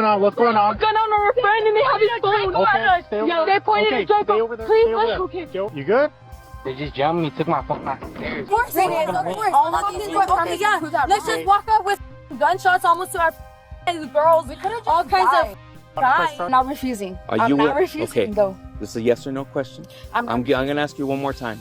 going on? What's going on? Gun on our friend and they have his phone. Okay, stay over there. They pointed okay, at Draco. stay over there. Please, stay over there. okay. You good? They just jumped me, took my phone downstairs. Of course it is, of course. Okay, yeah. Let's just walk up with gunshots almost to our girls. We could have all kinds of guys. I'm not refusing. I'm not refusing, though. This is a yes or no question. I'm gonna ask you one more time.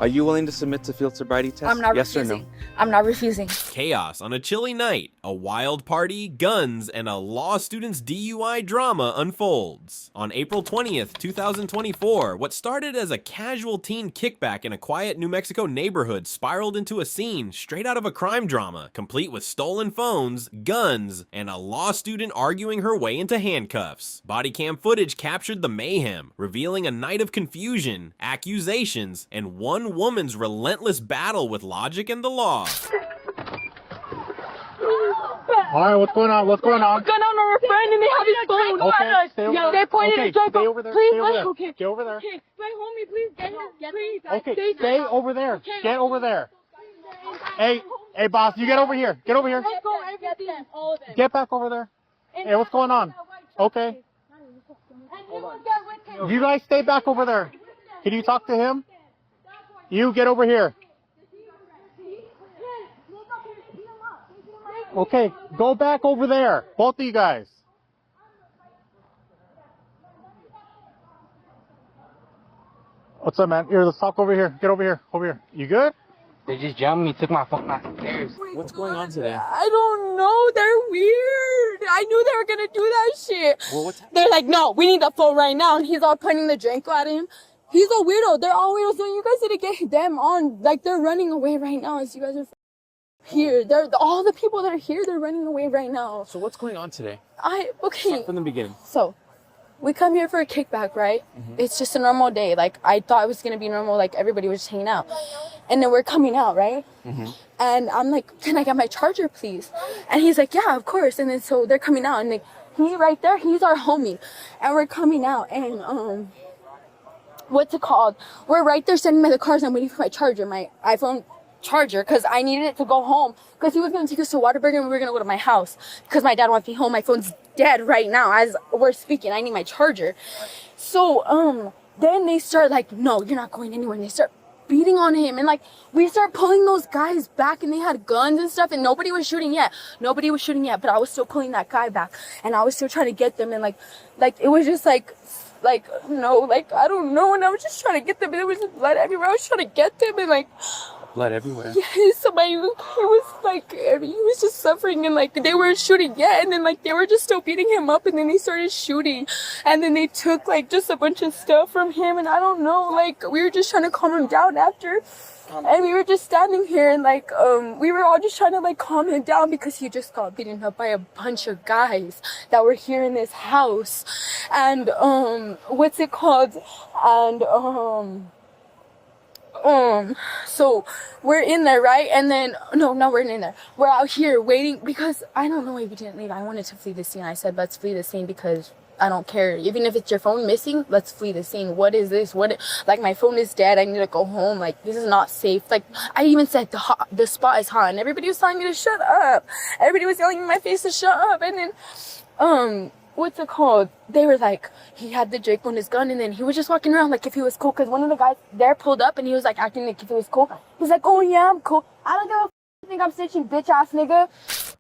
Are you willing to submit to field sobriety test? I'm not yes refusing. or no? I'm not refusing. Chaos on a chilly night, a wild party, guns, and a law student's DUI drama unfolds. On April 20th, 2024, what started as a casual teen kickback in a quiet New Mexico neighborhood spiraled into a scene straight out of a crime drama, complete with stolen phones, guns, and a law student arguing her way into handcuffs. Bodycam footage captured the mayhem, revealing a night of confusion, accusations, and one woman's relentless battle with logic and the law. Alright, what's going on? What's going on? Gun on our friend and they have his phone. Okay, stay over there. They pointed okay, at Draco. stay over there. Please, stay over there. okay. Stay over there. Okay, my homie, please get please. Okay, stay over there. Get over there. Hey, boss, you get over here. Get over here. Let's go, everything, all of it. Get back over there. Hey, what's going on? Okay. You guys stay back over there. Can you talk to him? You get over here. Okay, go back over there. Both of you guys. What's up, man? Here, let's talk over here. Get over here. Over here. You good? They just jumped me, took my phone downstairs. What's going on today? I don't know. They're weird. I knew they were gonna do that shit. Well, what's happening? They're like, no, we need the phone right now. And he's all pointing the Draco at him. He's a weirdo. They're all weirdos. So you guys need to get them on. Like, they're running away right now as you guys are here. They're all the people that are here. They're running away right now. So what's going on today? Okay. Start from the beginning. So, we come here for a kickback, right? It's just a normal day. Like, I thought it was going to be normal. Like, everybody was just hanging out. And then we're coming out, right? And I'm like, can I get my charger, please? And he's like, yeah, of course. And then so they're coming out. And like, he right there, he's our homie. And we're coming out. And, what's it called? We're right there standing by the cars. I'm waiting for my charger, my iPhone charger, because I needed it to go home. Because he was going to take us to Whataburger and we were going to go to my house. Because my dad wants me home. My phone's dead right now as we're speaking. I need my charger. So, then they start like, no, you're not going anywhere. And they start beating on him. And like, we start pulling those guys back and they had guns and stuff. And nobody was shooting yet. But I was still pulling that guy back. And I was still trying to get them. And like, it was just like, no, like, I don't know. And I was just trying to get them. And there was just blood everywhere. I was trying to get them. And like, Blood everywhere. yes, somebody, he was like, he was just suffering. And like, they weren't shooting yet. And then like, they were just still beating him up. And then they started shooting. And then they took like just a bunch of stuff from him. And I don't know, like, we were just trying to calm him down after. And we were just standing here and like, we were all just trying to like calm him down because he just got beaten up by a bunch of guys that were here in this house. And, what's it called? And, so we're in there, right? And then, no, we're in there. We're out here waiting because I don't know why we didn't leave. I wanted to flee the scene. I said, let's flee the scene because I don't care. Even if it's your phone missing, let's flee the scene. What is this? Like, my phone is dead. I need to go home. Like, this is not safe. Like, I even said the spot is hot and everybody was telling me to shut up. Everybody was yelling in my face to shut up. And then, what's it called? They were like, he had the Draco on his gun and then he was just walking around like if he was cool. Cause one of the guys there pulled up and he was like acting like if he was cool. He's like, oh yeah, I'm cool. I don't give a think I'm snitching, bitch ass nigga.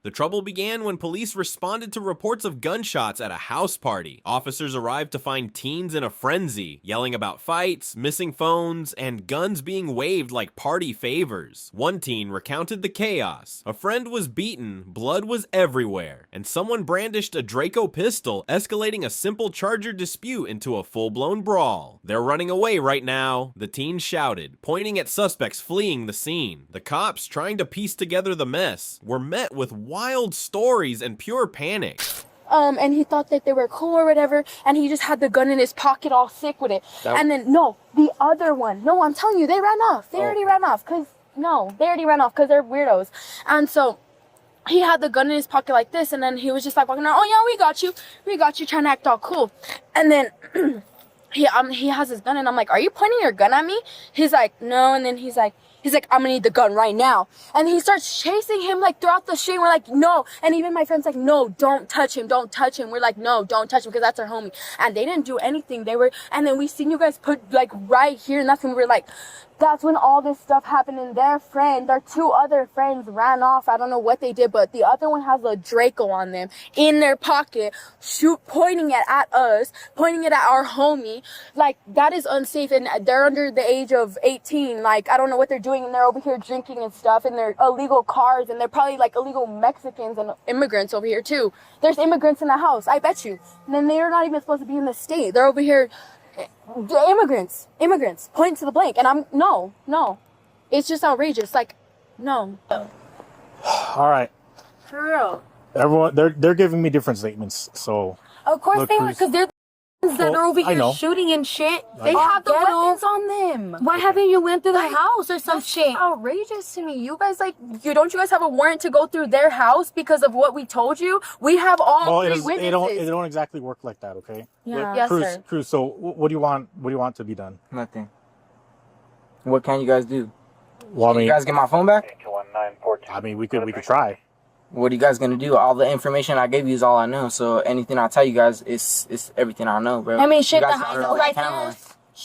The trouble began when police responded to reports of gunshots at a house party. Officers arrived to find teens in a frenzy, yelling about fights, missing phones, and guns being waved like party favors. One teen recounted the chaos. A friend was beaten, blood was everywhere, and someone brandished a Draco pistol, escalating a simple charger dispute into a full-blown brawl. They're running away right now, the teen shouted, pointing at suspects fleeing the scene. The cops, trying to piece together the mess, were met with wild stories and pure panic. And he thought that they were cool or whatever, and he just had the gun in his pocket all sick with it. And then, no, the other one, no, I'm telling you, they ran off. They already ran off, because they're weirdos. And so, he had the gun in his pocket like this, and then he was just like walking around, oh yeah, we got you, trying to act all cool. And then, he has his gun, and I'm like, are you pointing your gun at me? He's like, no, and then he's like, He's like, I'm gonna need the gun right now. And he starts chasing him like throughout the street. We're like, no. And even my friend's like, no, don't touch him. Don't touch him. We're like, no, don't touch him because that's our homie. And they didn't do anything. And then we seen you guys put like right here and that's when we were like, that's when all this stuff happened. And their two other friends ran off. I don't know what they did, but the other one has a Draco on them in their pocket, pointing it at us, pointing it at our homie. Like, that is unsafe. And they're under the age of 18. Like, I don't know what they're doing. And they're over here drinking and stuff. And they're illegal cars. And they're probably like illegal Mexicans and immigrants over here too. There's immigrants in the house. I bet you. And then they're not even supposed to be in the state. They're over here. The immigrants, point to the blank. And no. It's just outrageous. Like, no. All right. For real. Everyone, they're giving me different statements. So Of course look, they are, Cruz. because they're the ones that Well, are over I know. here shooting and shit. They All have the ghetto. weapons on them. Why haven't you went through the house or some shit? Outrageous to me. You guys don't you guys have a warrant to go through their house because of what we told you? We have all three witnesses. It don't exactly work like that, okay? Yeah. Yes, sir. Cruz, so what do you want to be done? Nothing. What can you guys do? Well, I You mean, guys get my phone back? we could try. What are you guys gonna do? All the information I gave you is all I know. So anything I tell you guys is everything I know, bro. I mean, shit, You guys the got house it is all on right camera. there.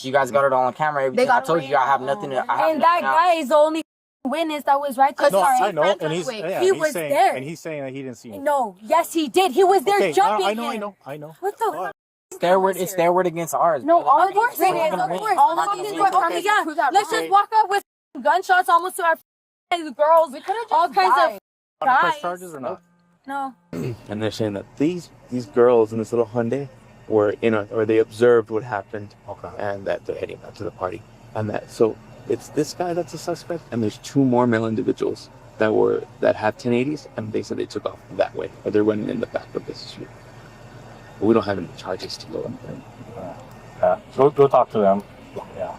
You guys got it all on camera. Everything I told you, I have nothing to. I have And that nothing else. guy is the only witness that was right there. No, Sorry. I know, and He he's was saying, there. and he's saying that he didn't see anything. No, yes, he did. He was there Okay, jumping I him. know. What the But- It's their word. It's their word against ours. No, bro. all Of course it is. Of course. All All of of these these were were yeah. Let's just walk up with gunshots almost to our girls. We could have all kinds of press guys. charges or not? No. And they're saying that these girls in this little Hyundai were or they observed what happened, Okay. and that they're heading out to the party, and that so it's this guy that's a suspect, and there's two more male individuals that have 1080s, and they said they took off that way, or they're running in the back of this street. But we don't have any charges to go up. Go talk to them. Yeah.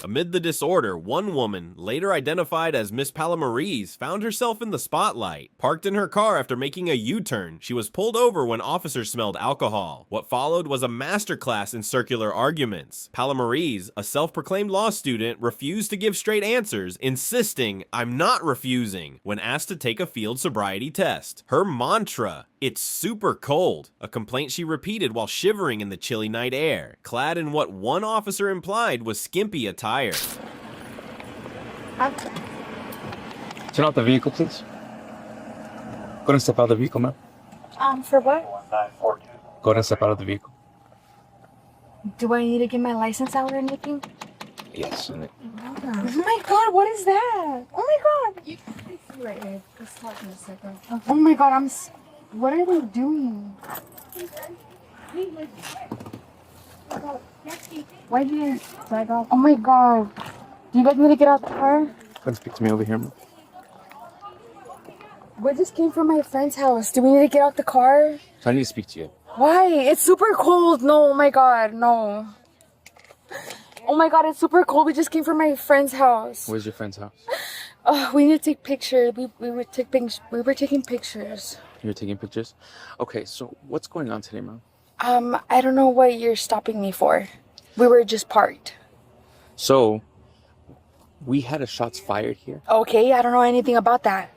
Amid the disorder, one woman, later identified as Miss Palamarees, found herself in the spotlight. Parked in her car after making a U-turn, she was pulled over when officers smelled alcohol. What followed was a masterclass in circular arguments. Palamarees, a self-proclaimed law student, refused to give straight answers, insisting, "I'm not refusing," when asked to take a field sobriety test. Her mantra, "It's super cold," a complaint she repeated while shivering in the chilly night air, clad in what one officer implied was skimpy attire. Turn off the vehicle, please. Go ahead and step out of the vehicle, ma'am. For what? Go ahead and step out of the vehicle. Do I need to get my license out or anything? Yes. And Oh my god, what is that? Oh my god. Right here. Let's talk in a second. Oh my god, what are they doing? Why did you drag off? Oh my god. Do you guys need to get out the car? Go ahead and speak to me over here, ma'am. We just came from my friend's house. Do we need to get out the car? So I need to speak to you. Why? It's super cold. No, oh my god, no. Oh my god, it's super cold. We just came from my friend's house. Where's your friend's house? We need to take pictures. We were taking pictures. You're taking pictures? Okay, so what's going on today, ma'am? I don't know what you're stopping me for. We were just parked. So, we had a shots fired here. Okay, I don't know anything about that.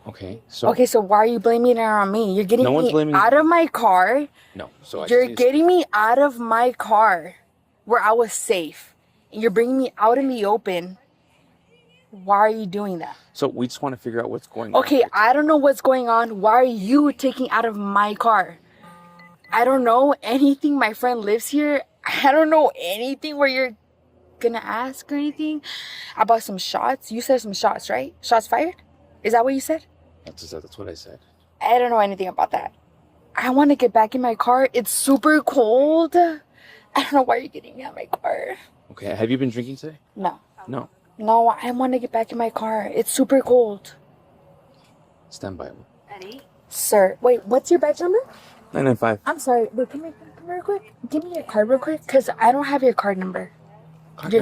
Okay, so... Okay, so why are you blaming it on me? You're getting No one's me blaming out of my car. No, so I You're just need to- getting me out of my car where I was safe. And you're bringing me out in the open. Why are you doing that? So we just want to figure out what's going on. Okay, I don't know what's going on. Why are you taking out of my car? I don't know anything. My friend lives here. I don't know anything where you're gonna ask or anything about some shots. You said some shots, right? Shots fired? Is that what you said? That's what I said. I don't know anything about that. I want to get back in my car. It's super cold. I don't know why you're getting me out of my car. Okay, have you been drinking today? No. No. No, I want to get back in my car. It's super cold. Stand by. Sir, wait, what's your badge number? 995. I'm sorry. Wait, come real quick. Give me your card real quick, because I don't have your card number.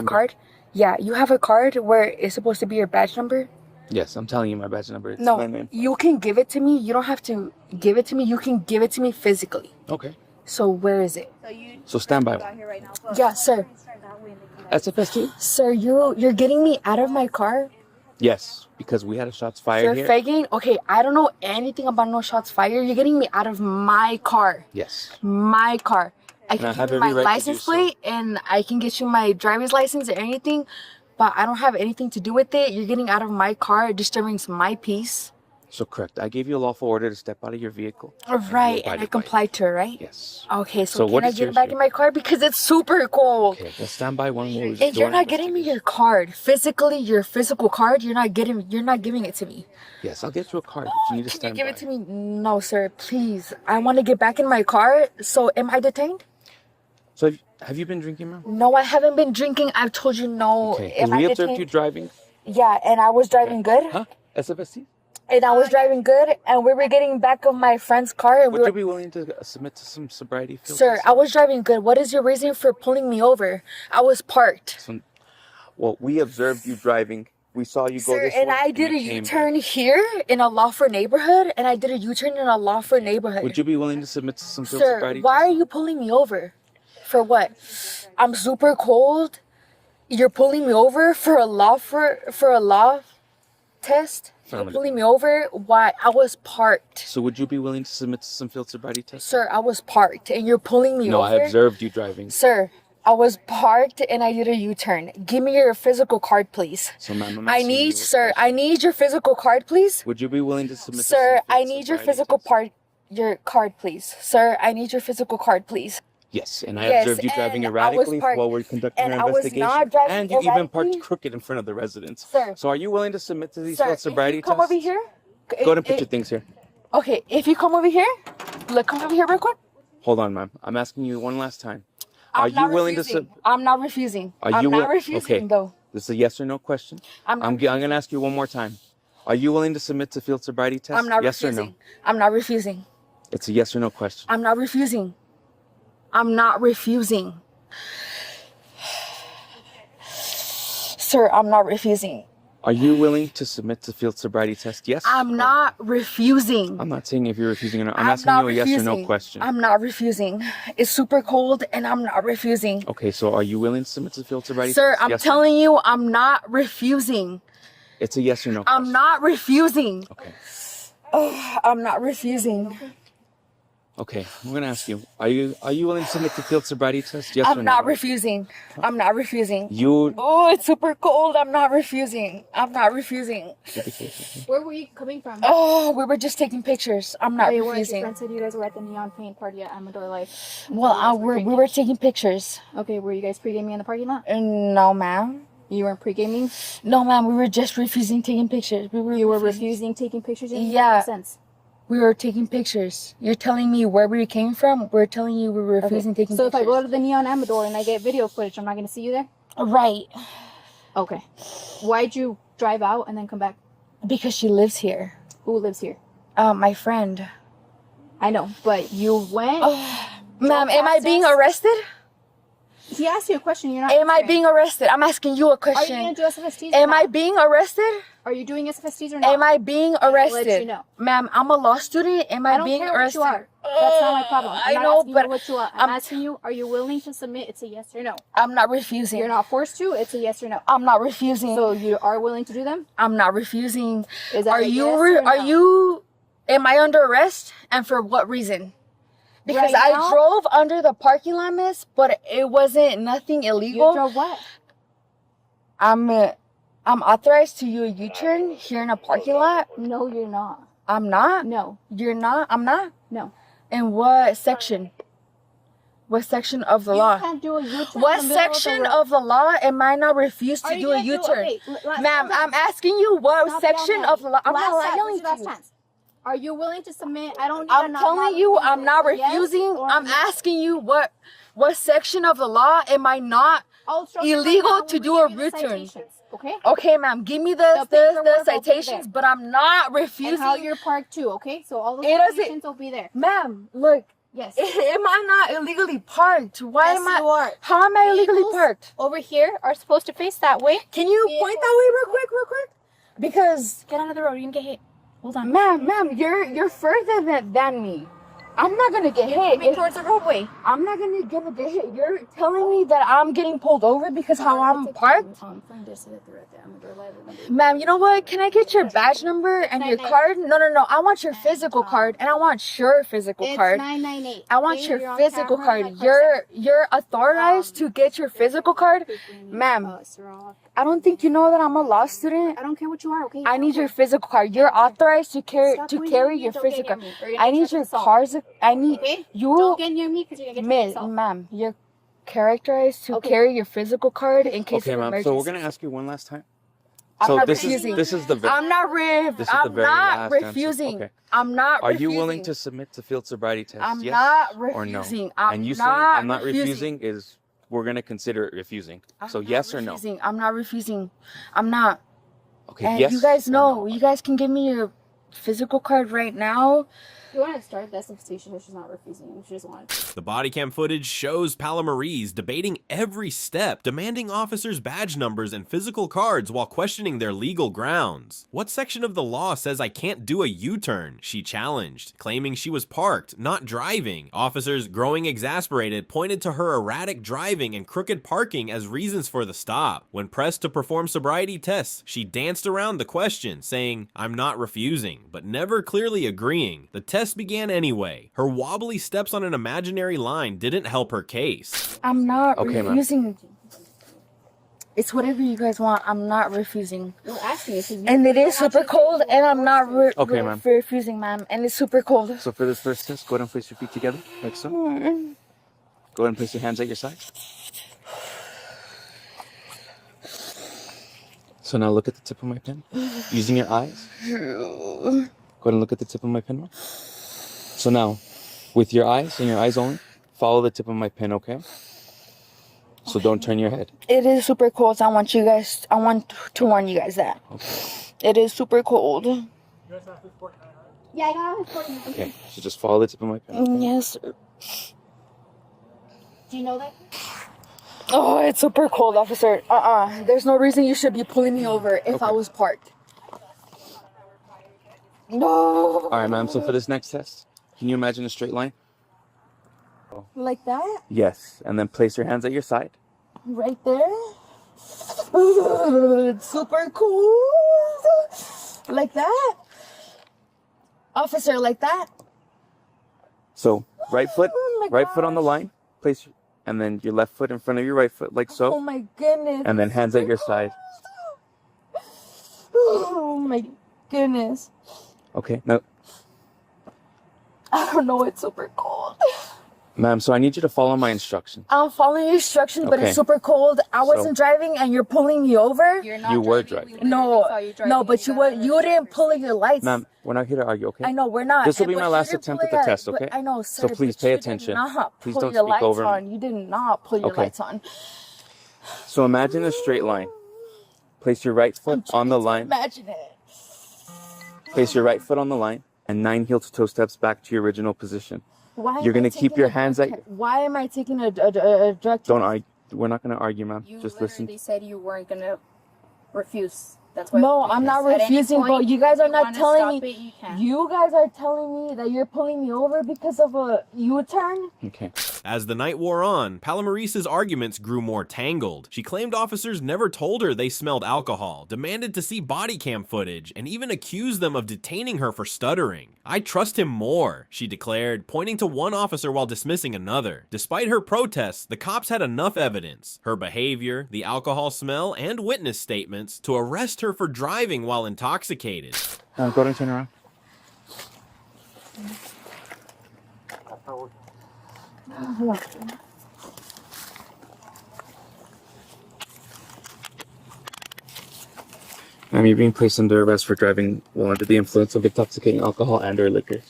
Card? Yeah, you have a card where it's supposed to be your badge number? Yes, I'm telling you my badge number. It's No, 995. you can give it to me. You don't have to give it to me. You can give it to me physically. Okay. So where is it? So stand by. Yeah, sir. SFST? Sir, you're getting me out of my car? Yes, because we had a shots fired You're here. faking? Okay, I don't know anything about no shots fired. You're getting me out of my car. Yes. My car. I I can have give you every my right to license do so. plate and I can get you my driver's license or anything, but I don't have anything to do with it. You're getting out of my car, disturbing my peace. So correct. I gave you a lawful order to step out of your vehicle. Right, and I complied to it, right? Yes. Okay, So can what I is get yours back here? in my car? Because it's super cold. Okay, well, stand by one more. If you're not getting me your card, physically, your physical card, you're not giving it to me. Yes, I'll get you a card. But you need to Can you stand give by. it to me? No, sir, please. I want to get back in my car. So am I detained? So have you been drinking, ma'am? No, I haven't been drinking. I've told you no. Okay, because Am we I observed you detained? driving. Yeah, and I was driving good. Huh? SFST? And I was driving good, and we were getting back of my friend's car. And Would you be willing to submit to some sobriety field Sir, tests? I was driving good. What is your reason for pulling me over? I was parked. Well, we observed you driving. We saw you go Sir, this and way. I did a you came U-turn here in a lawful neighborhood, and I did a U-turn in a lawful neighborhood. Would you be willing to submit to some field Sir, sobriety why are tests? you pulling me over? For what? I'm super cold. You're pulling me over for a law test? You're Affirmative. pulling me over? Why? I was parked. So would you be willing to submit to some field sobriety tests? Sir, I was parked, and you're pulling me No, over? I observed you driving. Sir, I was parked, and I did a U-turn. Give me your physical card, please. So, ma'am, I'm I asking need, you a sir, question. I need your physical card, please. Would you be willing to submit to Sir, some I field need your sobriety physical tests? your card, please. Sir, I need your physical card, please. Yes, and I Yes, observed you driving and I was erratically parked- while we're conducting and our I was investigation. not driving And you even parked erratically. crooked in front of the residence. Sir. So are you willing to submit to these Sir, field if sobriety you come tests? over here. Go and put your things here. Okay, if you come over here, look, come over here real quick. Hold on, ma'am. I'm asking you one last time. I'm Are you not willing refusing. to I'm not refusing. Are I'm you not wi- refusing, okay. though. This is a yes or no question. I'm going to ask you one more time. Are you willing to submit to field sobriety tests? I'm not yes refusing. or no? I'm not refusing. It's a yes or no question. I'm not refusing. I'm not refusing. Sir, I'm not refusing. Are you willing to submit to field sobriety test? Yes. I'm not refusing. I'm not saying if you're refusing or not. I'm I'm asking not you a yes or no refusing. question. I'm not refusing. It's super cold and I'm not refusing. Okay, so are you willing to submit to field sobriety Sir, test? I'm Yes or telling you, I'm not refusing. no? It's a yes or no I'm question. not refusing. Okay. Oh, I'm not refusing. Okay, I'm gonna ask you. Are you willing to submit to field sobriety test? Yes or no? I'm not refusing. I'm not refusing. You. Oh, it's super cold. I'm not refusing. I'm not refusing. Where were you coming from? Oh, we were just taking pictures. I'm not Your refusing. friend said you guys were at the neon paint party at Amador Life. Well, we were taking pictures. Okay, were you guys pre-gaming in the parking lot? No, ma'am. You weren't pre-gaming? No, ma'am. We were just refusing taking pictures. You were refusing taking pictures? In Yeah. what sense? We were taking pictures. You're telling me where we came from? We're telling you we were refusing taking So pictures. if I go to the neon Amador and I get video footage, I'm not going to see you there? Right. Okay. Why'd you drive out and then come back? Because she lives here. Who lives here? My friend. I know, but you went. Ma'am, am I being arrested? He asked you a question. You're not. Am I answering. being arrested? I'm asking you a Are you question. going to do SFSTs? Am I being arrested? Are you doing SFSTs or not? Am I being I'll let arrested? you know. Ma'am, I'm a law student. Am I I don't being care arrested? what you are. That's not my problem. I I'm not know, asking but you what you are. I'm asking you, are you willing to submit? It's a yes or no. I'm not refusing. You're not forced to. It's a yes or no. I'm not refusing. So you are willing to do them? I'm not refusing. Is that Are a you? yes or Are no? you? Am I under arrest? And for what reason? Because Right I now? drove under the parking lot, miss, but it wasn't nothing illegal. You drove what? I'm authorized to do a U-turn here in a parking lot. No, you're not. I'm not. No, You're not. I'm not. no. In what section? What section of the You law? can't do a U-turn. What in the middle section the road. of the law am I not refused Are to you do a gonna U-turn? Okay, Ma'am, I'm asking you what Stop section yelling. of the law. I'm Last not chance. yelling This is to last you. chance. Are you willing to submit? I don't need I'm telling you, I'm not refusing. I'm asking you what section of the law am I not illegal to do a return? Okay. Okay, ma'am, give me the paperwork will be citations, there. but I'm not And how refusing. you're parked too, okay? So all those It doesn't- citations will be there. Ma'am, look, Yes. am I not illegally parked? Why Yes, am I? you are. How am I illegally Vehicles parked? Over here are supposed to face that way. Can you point that way real quick? Because, Get out of the road. You're gonna get hit. Hold on. ma'am, you're further than me. I'm not gonna get hit. Coming towards the roadway. I'm not gonna get hit. You're telling me that I'm getting pulled over because how I'm parked? Ma'am, you know what? Can I get your badge number and your card? No. I want your physical card and I want your physical card. It's 998. I want your physical card. You're authorized to get your physical card, ma'am. I don't think you know that I'm a law student. I don't care what you are, okay? I need your physical card. You're authorized to carry your physical card. I need your cards. I need you. Don't get near me because you're gonna get yourself. Ma'am, you're characterized to carry your physical card in case of emergency. So we're gonna ask you one last time. I'm So not this refusing. is the I'm not last refusing. answer. Okay. I'm not Are refusing. you willing to submit to field sobriety test? I'm yes not or no? refusing. And you saying I'm not refusing is we're gonna consider it refusing. So yes or no? I'm not refusing. I'm not. Okay. And yes. you guys or know. no? You guys can give me your physical card right now. If you want to start this conversation, she's not refusing. She just wants. The body cam footage shows Palamarees debating every step, demanding officers' badge numbers and physical cards while questioning their legal grounds. What section of the law says I can't do a U-turn? She challenged, claiming she was parked, not driving. Officers, growing exasperated, pointed to her erratic driving and crooked parking as reasons for the stop. When pressed to perform sobriety tests, she danced around the question, saying, "I'm not refusing," but never clearly agreeing. The test began anyway. Her wobbly steps on an imaginary line didn't help her case. I'm not Okay, refusing. It's whatever you guys want. I'm not refusing. You're asking if you. And it is super cold, and I'm not Okay, ma'am. refusing, ma'am. And it's super cold. So for this first test, go ahead and place your feet together, like so. Go ahead and place your hands at your side. So now look at the tip of my pen, using your eyes. Go ahead and look at the tip of my pen. So now, with your eyes and your eyes only, follow the tip of my pen, okay? So don't turn your head. It is super cold. So I want to warn you guys that. Okay. It is super cold. Yeah, I got it. Okay, so just follow the tip of my pen. Yes. Do you know that? Oh, it's super cold, officer. There's no reason you should be pulling me over if I was parked. No. All right, ma'am. So for this next test, can you imagine a straight line? Like that? Yes. And then place your hands at your side. Right there? It's super cold. Like that? Officer, like that? So right foot, Oh my right foot on the line. Place, and then your left foot in front of your right foot, like so. Oh my goodness. And then hands at your side. Oh my goodness. Okay. Now, I don't know, it's super cold. ma'am, so I need you to follow my instructions. I'm following your instructions, but Okay. it's super cold. I wasn't driving and you're pulling me over? You're not You were driving. driving. No, but you didn't pull your lights. Ma'am, we're not here to argue, okay? I know, we're not. This will be But my you last didn't attempt pull at the your- test, but okay? I know, So sir. please but pay you attention. Did not Please pull don't your speak lights over me. on. You did not pull your Okay. lights on. So imagine a straight line. Place your right foot on the line. Imagine it. Place your right foot on the line and 9 heel-to-toe steps back to your original position. Why am You're I gonna keep taking your a hands drug at- test? Why am I taking a drug test? Don't argue. We're not going to argue, ma'am. You Just literally listen. said you weren't gonna refuse. That's why. No, I'm not At any refusing, point, but you guys are if not wanna telling stop me. it, you can. You guys are telling me that you're pulling me over because of a U-turn? Okay. As the night wore on, Palamarees' arguments grew more tangled. She claimed officers never told her they smelled alcohol, demanded to see body cam footage, and even accused them of detaining her for stuttering. "I trust him more," she declared, pointing to one officer while dismissing another. Despite her protests, the cops had enough evidence, her behavior, the alcohol smell, and witness statements, to arrest her for driving while intoxicated. Go ahead and turn around. Ma'am, you're being placed under arrest for driving while under the influence of intoxicating alcohol and/or liquor.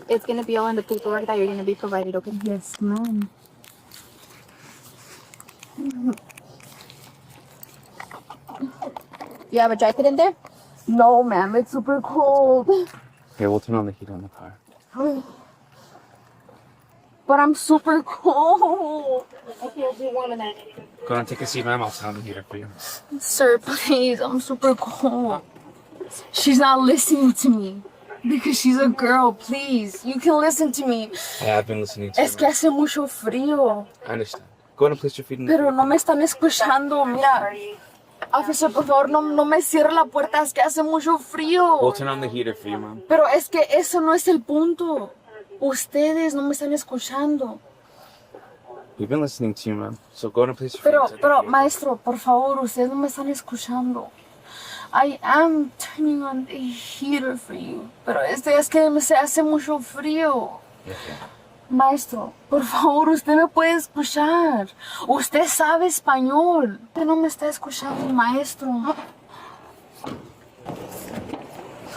It's gonna be all in the paperwork that you're gonna be provided. Okay. Yes, ma'am. You have a jacket in there? No, ma'am, it's super cold. Okay, we'll turn on the heat on the car. But I'm super cold. Okay, I'll be warm in that. Go on, take a seat, ma'am. I'll turn on the heater for you. Sir, please, I'm super cold. She's not listening to me. Because she's a girl, please. You can listen to me. I have been listening to you. Es que hace mucho frío. I understand. Go ahead and place your feet in the Pero no me están escuchando, mira. Officer, por favor, no me cierre la puerta, es que hace mucho frío. We'll turn on the heater for you, ma'am. Pero es que eso no es el punto. Ustedes no me están escuchando. We've been listening to you, ma'am. So go ahead and place your feet inside the Pero, heater. maestro, por favor, ustedes no me están escuchando. I am turning on the heater for you. Pero es que me se hace mucho frío. Okay. Maestro, por favor, usted me puede escuchar. Usted sabe español. Usted no me está escuchando, maestro.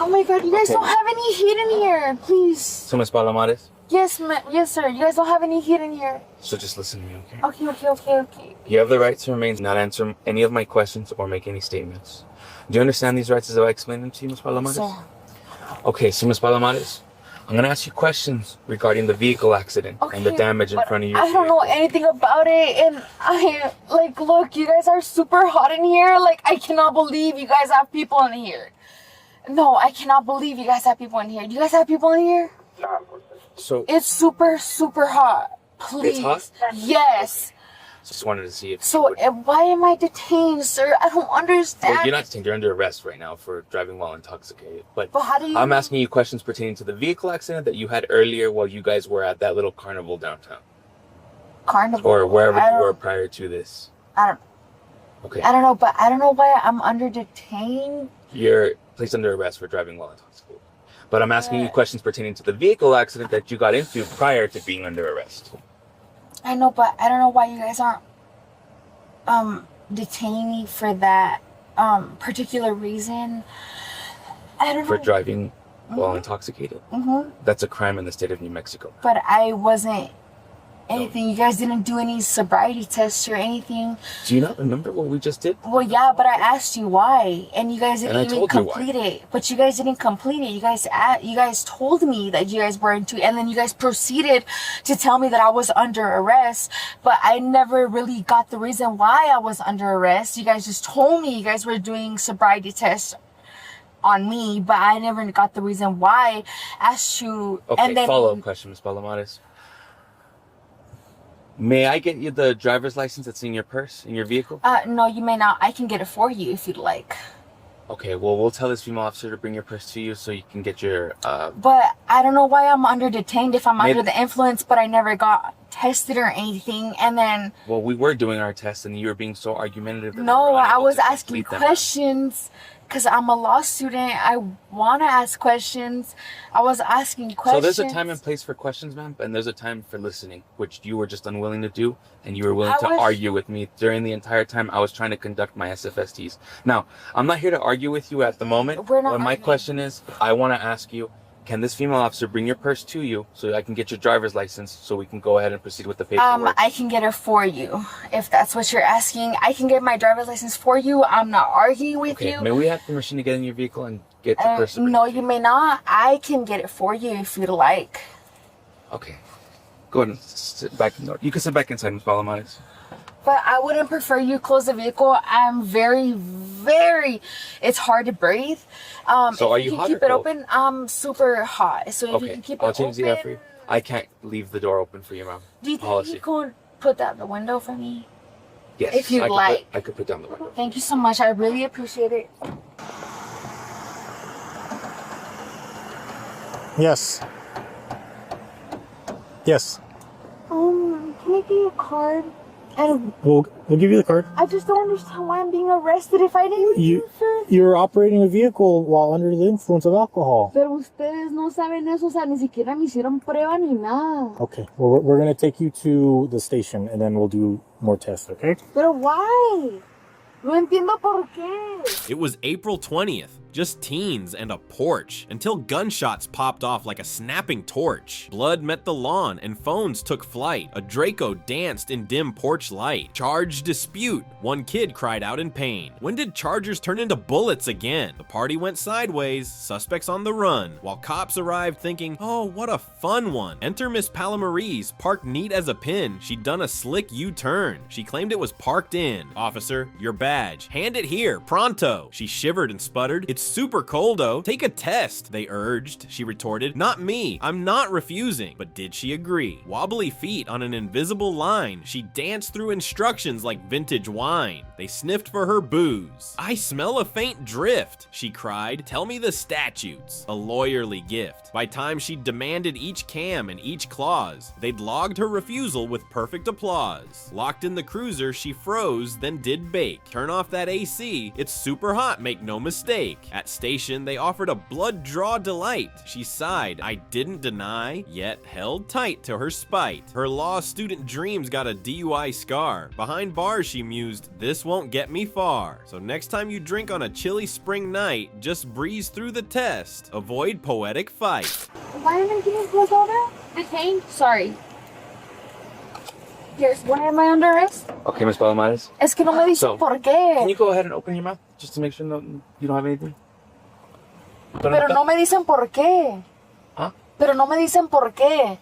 Oh my God, you guys don't have any heat in here, please. So, Miss Palamarees, Yes, yes, sir. You guys don't have any heat in here. so just listen to me, okay? Okay. You have the right to remain, not answer any of my questions or make any statements. Do you understand these rights as I explained them to you, Miss Palamarees? Sir. Okay, so Miss Palamarees, I'm going to ask you questions regarding the vehicle accident and the damage in but front of your I don't know vehicle. anything about it, and look, you guys are super hot in here. Like, I cannot believe you guys have people in here. No, I cannot believe you guys have people in here. Do you guys have people in here? So, It's super, super hot. Please. It's hot? Yes. just wanted to see if... So, why am I detained, sir? I don't understand. Well, you're not detained. You're under arrest right now for driving while intoxicated. But how do you... I'm asking you questions pertaining to the vehicle accident that you had earlier while you guys were at that little carnival downtown. Carnival? Or wherever you were prior to this. I don't... Okay. I don't know, but I don't know why I'm under detained. You're placed under arrest for driving while intoxicated. But I'm asking you questions pertaining to the vehicle accident that you got into prior to being under arrest. I know, but I don't know why you guys aren't detaining me for that particular reason. I don't For know. driving while intoxicated. That's a crime in the state of New Mexico. But I wasn't anything. You guys didn't do any sobriety tests or anything. Do you not remember what we just did? Well, yeah, but I asked you why, and you guys didn't And I even told you why. complete it. But you guys didn't complete it. You guys told me that you guys were into, and then you guys proceeded to tell me that I was under arrest. But I never really got the reason why I was under arrest. You guys just told me you guys were doing sobriety tests on me, but I never got the reason why. Asked you, Okay, and then follow-up question, Miss Palamarees. May I get you the driver's license that's in your purse, in your vehicle? no, you may not. I can get it for you if you'd like. Okay, well, we'll tell this female officer to bring your purse to you so you can get your, But I don't know why I'm under detained if I'm Maybe- under the influence, but I never got tested or anything. And then, Well, we were doing our test and you were being so argumentative. That we no, were I unable was to asking complete them. questions because I'm a law student. I want to ask questions. I was asking So questions. there's a time and place for questions, ma'am, and there's a time for listening, which you were just unwilling to do, and you were willing to argue with me during the entire time I was trying to conduct my SFSTs. Now, I'm not here to argue with you at the moment. We're not But my arguing. question is, I want to ask you, can this female officer bring your purse to you so I can get your driver's license so we can go ahead and proceed with the paperwork? I can get it for you if that's what you're asking. I can get my driver's license for you. I'm not arguing with Okay, you. may we have permission to get in your vehicle and get the purse? to bring No, it to you may not. I can get it for you if you'd like. Okay. Go ahead and sit back. You can sit back inside, Ms. Palamarees. But I wouldn't prefer you close the vehicle. I'm very, it's hard to breathe. So are if you can hot keep or it cold? open, I'm super hot. So if you Okay, can keep I'll it change open. the air for you. I can't leave the door open for you, ma'am. Do you think Policy. you could put that in the window for me? Yes, if you'd I could like. I could put down the window. Thank you so much. I really appreciate it. Yes. Yes. Can I get your card? And We'll give you the card. I just don't understand why I'm being arrested if I didn't. You're operating a vehicle while under the influence of alcohol. Pero ustedes no saben eso, o sea, ni siquiera me hicieron prueba ni nada. Okay. Well, we're gonna take you to the station and then we'll do more tests. Okay. Pero why? No entiendo por qué. It was April 20th, just teens and a porch, until gunshots popped off like a snapping torch. Blood met the lawn and phones took flight. A Draco danced in dim porch light. Charge dispute. One kid cried out in pain. When did chargers turn into bullets again? The party went sideways, suspects on the run, while cops arrived thinking, oh, what a fun one. Enter Miss Palamarees, parked neat as a pin. She'd done a slick U-turn. She claimed it was parked in. Officer, your badge. Hand it here, pronto. She shivered and sputtered, it's super coldo. Take a test, they urged. She retorted, not me, I'm not refusing. But did she agree? Wobbly feet on an invisible line, she danced through instructions like vintage wine. They sniffed for her booze. I smell a faint drift, she cried. Tell me the statutes. A lawyerly gift. By time she demanded each cam and each clause, they'd logged her refusal with perfect applause. Locked in the cruiser, she froze, then did bake. Turn off that AC, it's super hot, make no mistake. At station, they offered a blood draw delight. She sighed, I didn't deny, yet held tight to her spite. Her law student dreams got a DUI scar. Behind bars, she mused, this won't get me far. So next time you drink on a chilly spring night, just breeze through the test. Avoid poetic fight. Why am I getting pulled over? Detained? Sorry. Yes, why am I under arrest? Okay, Miss Palamarees. Es que no me dicen So, por qué. Can you go ahead and open your mouth just to make sure you don't have anything? Pero no me dicen por qué. Huh? Pero no me dicen por qué.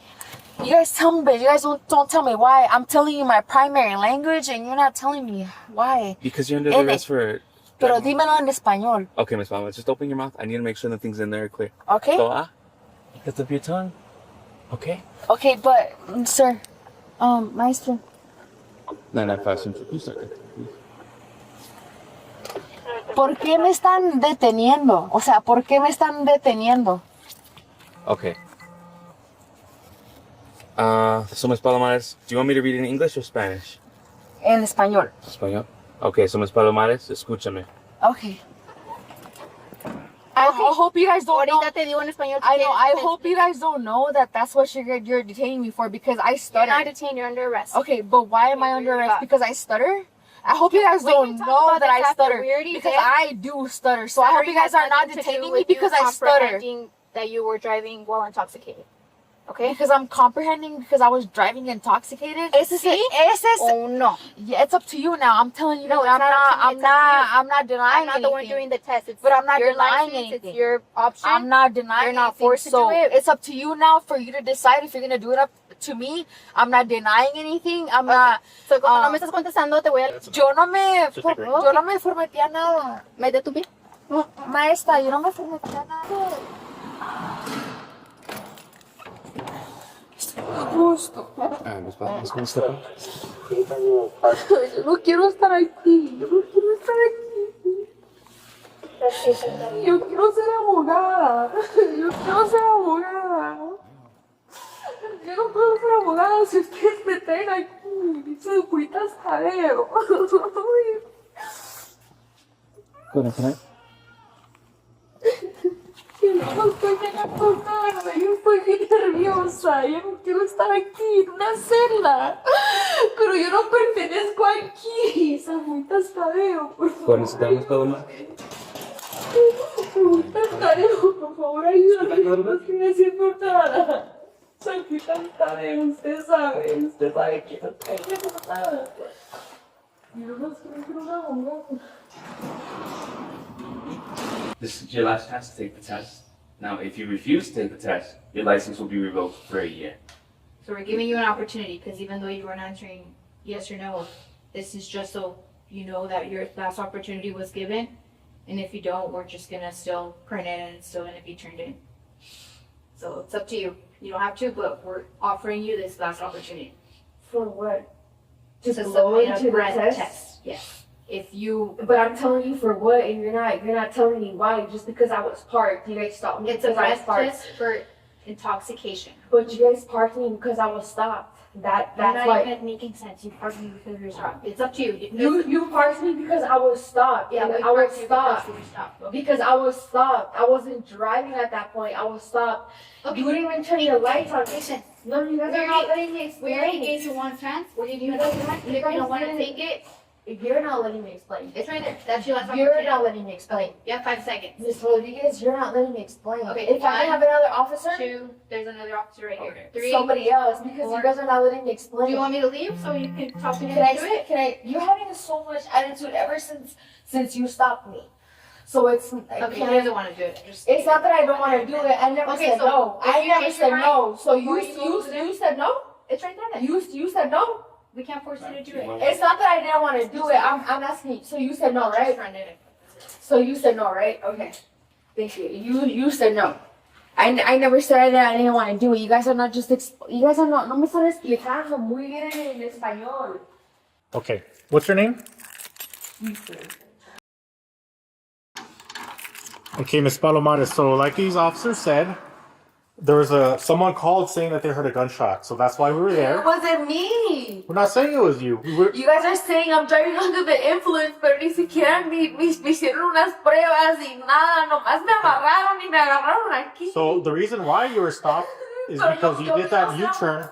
You guys tell me, but you guys don't tell me why. I'm telling you my primary language and you're not telling me why. Because you're under the arrest for... Pero dímelo en español. Okay, Miss Palamarees, just open your mouth. I need to make sure the things in there are clear. Okay? So, lift up your tongue. Okay? Okay, but, sir, maestro. 995 you start. ¿Por qué me están deteniendo? O sea, ¿por qué me están deteniendo? Okay. So Miss Palamarees, do you want me to read in English or Spanish? En español. Español. Okay, so Miss Palamarees, escúchame. Okay. I hope you guys don't know. Ahorita te digo en español. I know. I hope you guys don't know that that's what you're detaining me for because I stutter. You're not detained. You're under arrest. Okay, but why am I under arrest? Because I stutter? I hope you guys don't know that I stutter because I do stutter. So I hope you guys are not detaining me because I stutter. That you were driving while intoxicated. Okay? Because I'm comprehending because I was driving intoxicated. Oh no. Yeah, it's up to you now. I'm telling you. No, I'm not denying I'm not the one doing the test. It's but I'm not your denying license, anything. It's your option. I'm not denying You're not anything. forced to do it. It's up to you now for you to decide if you're gonna do it up to me. I'm not denying anything. I'm not. So como no me estás contestando, te voy a. Yo no me formateé nada. ¿Me detuve? Maestra, yo no me formateé nada. Justo. Miss Palamarees, can you step up? Yo no quiero estar aquí. Yo no quiero estar aquí. Yo quiero ser abogada. Yo quiero ser abogada. Yo no puedo ser abogada si ustedes me traen aquí. Dice cuitas jadeo. Go ahead. Yo no estoy bien acostada, yo estoy bien nerviosa, yo no quiero estar aquí en una celda, pero yo no pertenezco aquí, Samuitas Tadeo, por favor. Miss Palamarees. Samuitas Tadeo, por favor, ayúdame, no estoy haciendo nada. Samuitas Tadeo, usted sabe que no estoy haciendo nada. Yo no quiero una abogada. This is your last chance to take the test. Now, if you refuse to take the test, your license will be revoked for a year. So we're giving you an opportunity because even though you weren't answering yes or no, this is just so you know that your last opportunity was given. And if you don't, we're just gonna still print it and it's still gonna be turned in. So it's up to you. You don't have to, but we're offering you this last opportunity. For what? Just To go submit into a the breath test? Yes. If you, But I'm telling you for what, and you're not telling me why. Just because I was parked, you guys stopped me. it's a because I was breath parked. test for intoxication. But you guys parked me because I was stopped. That's You're not why. even making sense. You parked me because you're stopped. It's up to you. You parked me because I was stopped. Yeah, and we I was parked you stopped. because you were stopped. Because I was stopped. I wasn't driving at that point. I was stopped. Okay. You didn't even turn your lights on. Listen, No, you guys are not letting me we already explain. gave you one chance. We're giving you another one. If you don't want to take it, You're not letting me explain. it's right there. That's your last You're opportunity. not letting me explain. You have 5 seconds. Miss Rodriguez, you're not letting me explain. Okay, If I one, have another officer, 2, there's another officer right here. 3, somebody else, because 4. you guys are not letting me explain. Do you want me to leave so you can talk to me Can I into it? Can I? You're having so much attitude ever since you stopped me. So it's Okay, can he I- doesn't want to do it. Just It's not that I don't want to do it. I never Okay, said so no. if I you never change said your no. mind So before you go over there? you said no. It's right there. Then. You said no. We can't force you to do it. It's not that I didn't want to do it. I'm asking you. So you said no, right? Just run it. So you said no, right? Okay. Thank you. You said no. I never said that I didn't want to do it. You guys are not just you guys are not no me están explicando muy bien en español. Okay. What's your name? Okay, Miss Palamarees. So, like these officers said, there was someone called saying that they heard a gunshot. So that's why we were there. It wasn't me. We're not saying it was you. You guys are saying I'm driving under the influence, pero ni siquiera me hicieron unas pruebas y nada. Nomás me amarraron y me agarraron aquí. So the reason why you were stopped is because you did that U-turn.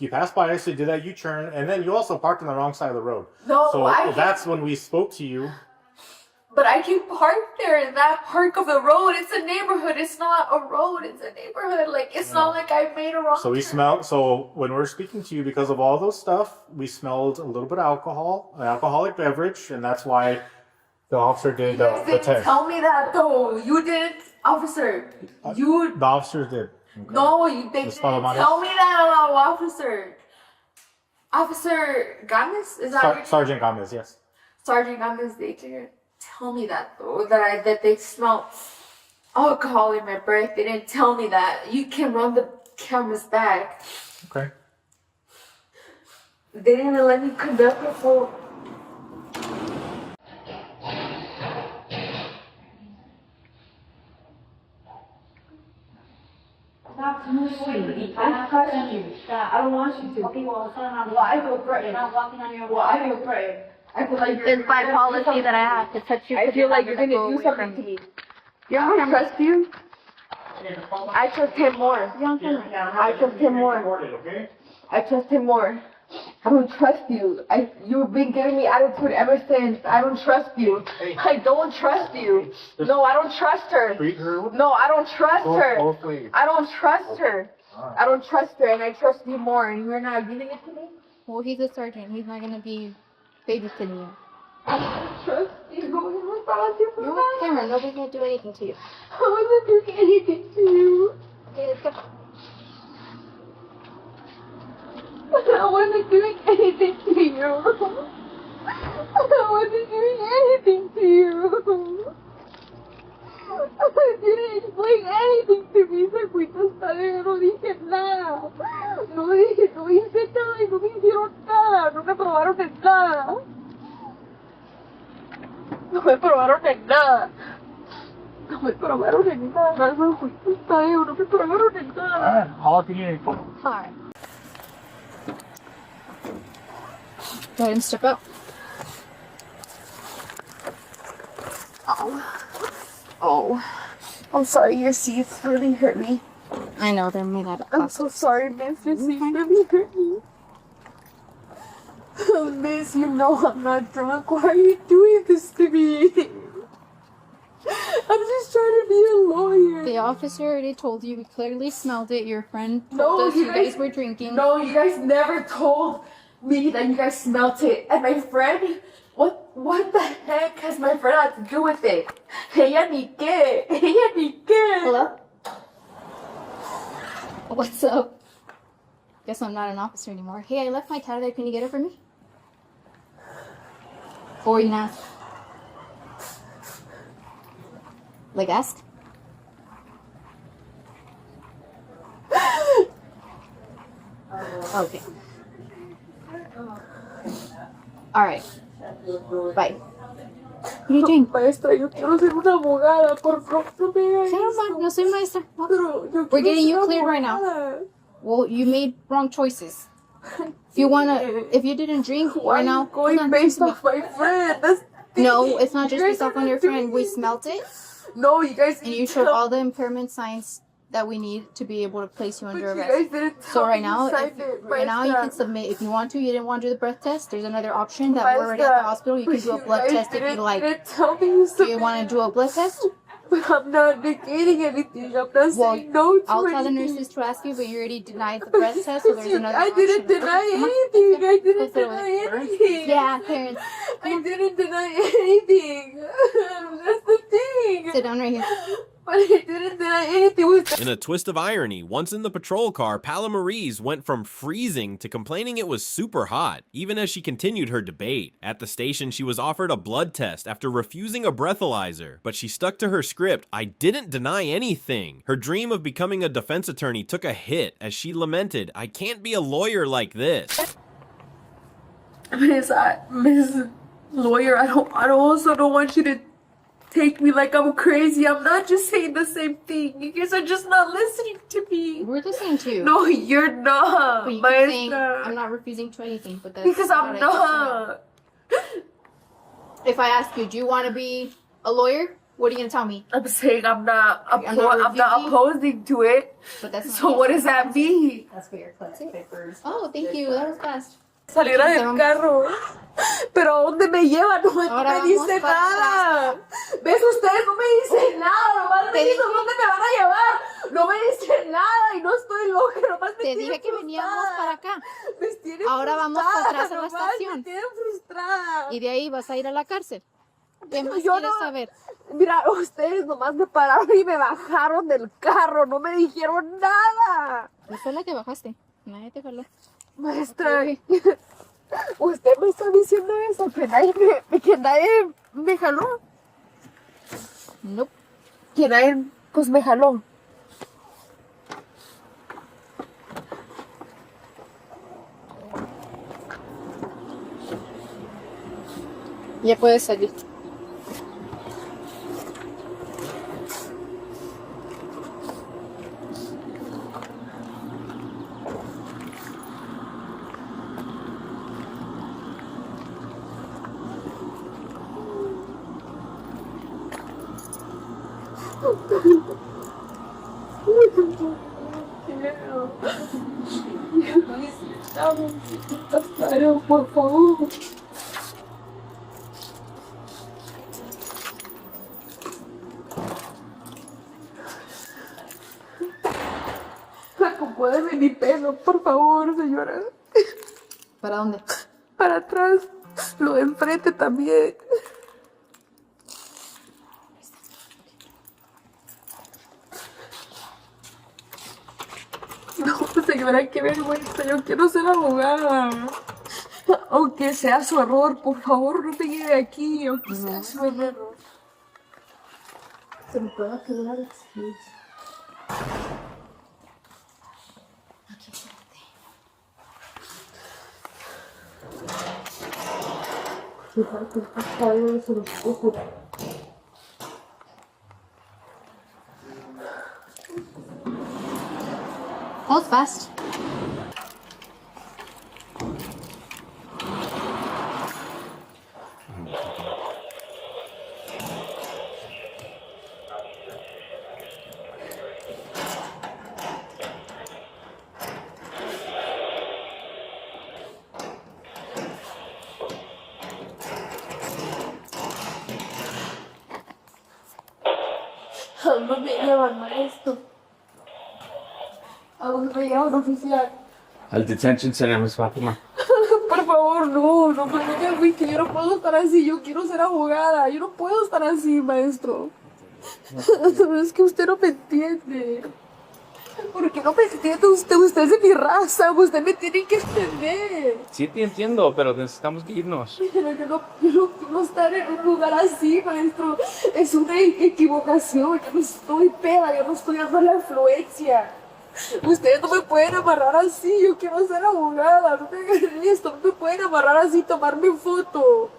You passed by us, you did that U-turn, and then you also parked on the wrong side of the road. No, so that's when we spoke to you. But I can park there in that park of the road. It's a neighborhood. It's not a road. It's a neighborhood. Like, it's not like I made a wrong So we smelled, so when we were speaking to you, because of all those stuff, we smelled a little bit of alcohol, an alcoholic beverage, and that's why the officer did the test. Tell me that though. You didn't, officer. You. The officers did. Okay. No, they didn't tell me that about officer. Officer Gomez? Is that Sergeant Gomez, yes. Sergeant Gomez, they didn't tell me that though. That they smelled alcohol in my breath. They didn't tell me that. You can run the cameras back. Okay. They didn't let me conduct the full. Stop moving. I'm cutting you. I don't want you to. Okay, well, I feel threatened. I'm walking on your wall. I feel threatened. I feel like It's by policy that I have to touch you. I feel like you're gonna do something to me. You know how I trust you? I trust him more. I trust him more. I trust him more. I don't trust you. You've been giving me attitude ever since. I don't trust you. I don't trust you. No, I don't trust her. No, I don't trust her. I don't trust her. I don't trust her, and I trust you more, and you're not giving it to me? Well, he's a sergeant. He's not gonna be babysitting you. I don't trust you. You're Cameron. Nobody's gonna do anything to you. I wasn't doing anything to you. Okay, let's go. I wasn't doing anything to you. I wasn't doing anything to you. You didn't explain anything to me. Se fuiste hasta de no dije nada. No hice nada y no me hicieron nada. No me probaron en nada. No me probaron en nada. No me probaron en nada. No fuiste hasta de no me probaron en nada. Alright. Go ahead and step up. Oh. I'm sorry, your seats really hurt me. I know, they're made out of I'm plastic. so sorry, Miss. Your seats really hurt me. Miss, you know I'm not drunk. Why are you doing this to me? I'm just trying to be a lawyer. The officer already told you. We clearly smelled it. Your friend told us you guys were drinking. No, you guys never told me that you guys smelt it. And my friend, what the heck has my friend had to do with it? Ella ni qué. Ella ni qué. Hello? What's up? Guess I'm not an officer anymore. Hey, I left my cat there. Can you get it for me? What were you gonna ask? Like, ask? Okay. Alright. Bye. What are you doing? Maestra, yo quiero ser una abogada. Por favor, no me hagas eso. No soy maestra. No. Pero yo We're quiero getting you ser cleared right now. abogada. Well, you made wrong choices. If you didn't drink right now, Going based off my friend. no, it's not just based off on your friend. We smelt it, No, you guys and you showed all the impairment signs that we need to be able to place you under But you arrest. guys didn't tell So right me now, you signed it, you Maestra. can submit if you want to. You didn't want to do the breath test. There's another option that we're already at the hospital. You can do a blood test if you like. Tell me you Do you want to do a blood test? But I'm not negating anything. I'm not saying no to I'll tell the anything. nurses to ask you, but you already denied the breath test, so there's another I option. didn't deny anything. I didn't deny anything. Yeah, parents. I didn't deny anything. That's the thing. Sit down right here. But I didn't do anything with In a twist of irony, once in the patrol car, Palamarees went from freezing to complaining it was super hot, even as she continued her debate. At the station, she was offered a blood test after refusing a breathalyzer, but she stuck to her script, "I didn't deny anything." Her dream of becoming a defense attorney took a hit as she lamented, "I can't be a lawyer like this." Miss Lawyer, I also don't want you to take me like I'm crazy. I'm not just saying the same thing. You guys are just not listening to me. We're listening to you. No, you're not. But you keep saying Maestra. I'm not refusing to anything, but that's Because I'm what I not. If I ask you, do you want to be a lawyer? What are you gonna tell me? I'm saying I'm not refusing. opposing to it. But that's not So what does that mean? That's for your class papers. Oh, thank you. That was fast. Salir del carro. Pero ¿a dónde me llevan? No me, Ahora me dice vamos para nada. ¿Ves? Ustedes no me dicen nada. Nomás me Te dicen dije- dónde me van a llevar. No me dicen nada y no estoy loca. Nomás me Te tienen dije que veníamos frustrada. para acá. Me tienen Ahora vamos frustrada, para atrás a la nomás estación. Me tienen frustrada. Y de ahí vas a ir a la cárcel. ¿Qué más Yo quieres no- saber? Mira, ustedes nomás me pararon y me bajaron del carro. No me dijeron nada. Tú fue la que bajaste. Nadie te jaló. Maestra, usted me está diciendo eso, que nadie me jaló. Nope. Que nadie, pues me jaló. Ya puedes salir. Por favor. Acomódeme mi pelo, por favor, señora. ¿Para dónde? Para atrás, lo de enfrente también. No, señora, qué vergüenza. Yo quiero ser abogada. Aunque sea su error, por favor, no me lleve aquí. Aunque sea su error. Se me puede quedar That was fast. ¿A dónde me llevan, maestro? ¿A dónde me llevan, oficial? Al detention center, Miss Fatima. Por favor, no me digan, güey, que yo no puedo estar así. Yo quiero ser abogada. Yo no puedo estar así, maestro. Es que usted no me entiende. ¿Por qué no me entiende usted? Usted es de mi raza. Usted me tiene que entender. Sí te entiendo, pero necesitamos que irnos. Pero yo no quiero estar en un lugar así, maestro. Es una equivocación. Yo no estoy peda. Yo no estoy dando la influencia. Ustedes no me pueden amarrar así. Yo quiero ser abogada. No me hagan esto. No me pueden amarrar así y tomarme foto.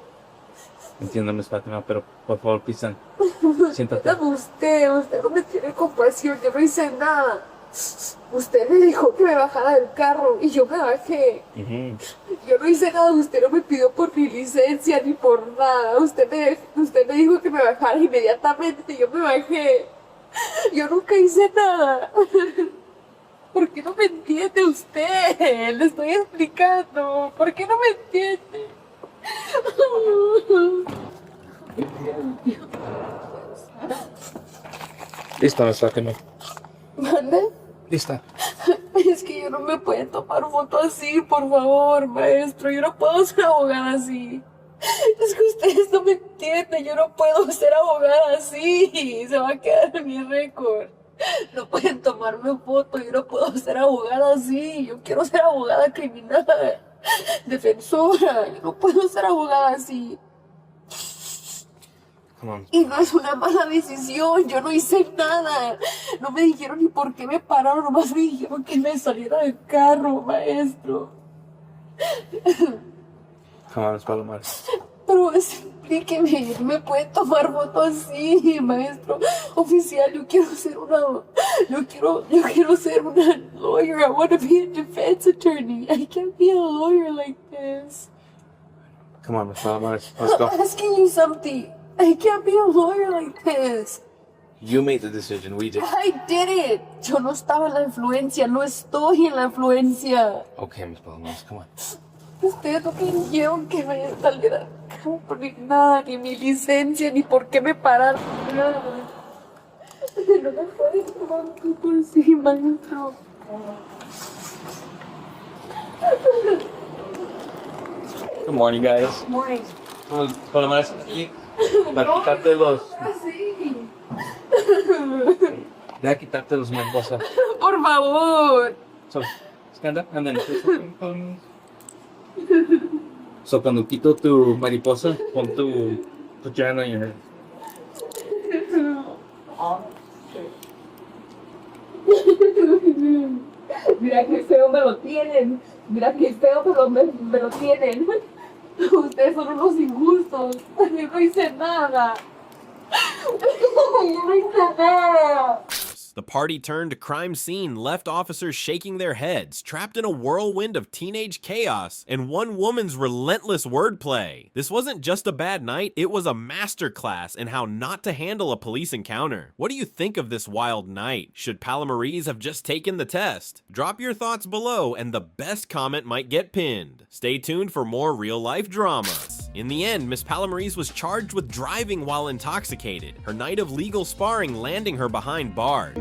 Entiendo, Miss Fatima, pero por favor, pisan. Siéntate. Usted no me tiene compasión. Yo no hice nada. Usted me dijo que me bajara del carro y yo me bajé. Yo no hice nada. Usted no me pidió por mi licencia ni por nada. Usted me dijo que me bajara inmediatamente y yo me bajé. Yo nunca hice nada. ¿Por qué no me entiende usted? Le estoy explicando. ¿Por qué no me entiende? Listo, Miss Fatima. ¿Mande? Lista. Es que yo no me pueden tomar foto así, por favor, maestro. Yo no puedo ser abogada así. Es que ustedes no me entienden, yo no puedo ser abogada así, se va a quedar en mi récord. No pueden tomarme foto, yo no puedo ser abogada así, yo quiero ser abogada criminal, defensora, yo no puedo ser abogada así. Y no es una mala decisión, yo no hice nada, no me dijeron ni por qué me pararon, nomás me dijeron que me saliera del carro, maestro. Come on, Miss Palamarees. Pero explíqueme, no me puede tomar foto así, maestro. Oficial, yo quiero ser una lawyer. I want to be a defense attorney. I can't be a lawyer like this. Come on, Miss Palamarees. Let's go. I'm asking you something. I can't be a lawyer like this. You made the decision. We did. I did it. Yo no estaba en la influencia, no estoy en la influencia. Okay, Miss Palamarees, come on. Ustedes no quisieron que me saliera ni nada, ni mi licencia, ni por qué me pararon, nada. No me pueden tomar por sí, maestro. Good morning, guys. Morning. Palamarees, aquí. Para quitarte los. Así. Deja quitarte los mariposas. Por favor. So, stand up and then. So, cuando quito tu mariposa, pon put your hand on your head. Mira qué feo me lo tienen. Mira qué feo me lo tienen. Ustedes son unos injustos. Yo no hice nada. Yo no hice nada. The party turned crime scene left officers shaking their heads, trapped in a whirlwind of teenage chaos and one woman's relentless wordplay. This wasn't just a bad night, it was a masterclass in how not to handle a police encounter. What do you think of this wild night? Should Palamarees have just taken the test? Drop your thoughts below and the best comment might get pinned. Stay tuned for more real-life drama. In the end, Miss Palamarees was charged with driving while intoxicated, her night of legal sparring landing her behind bars.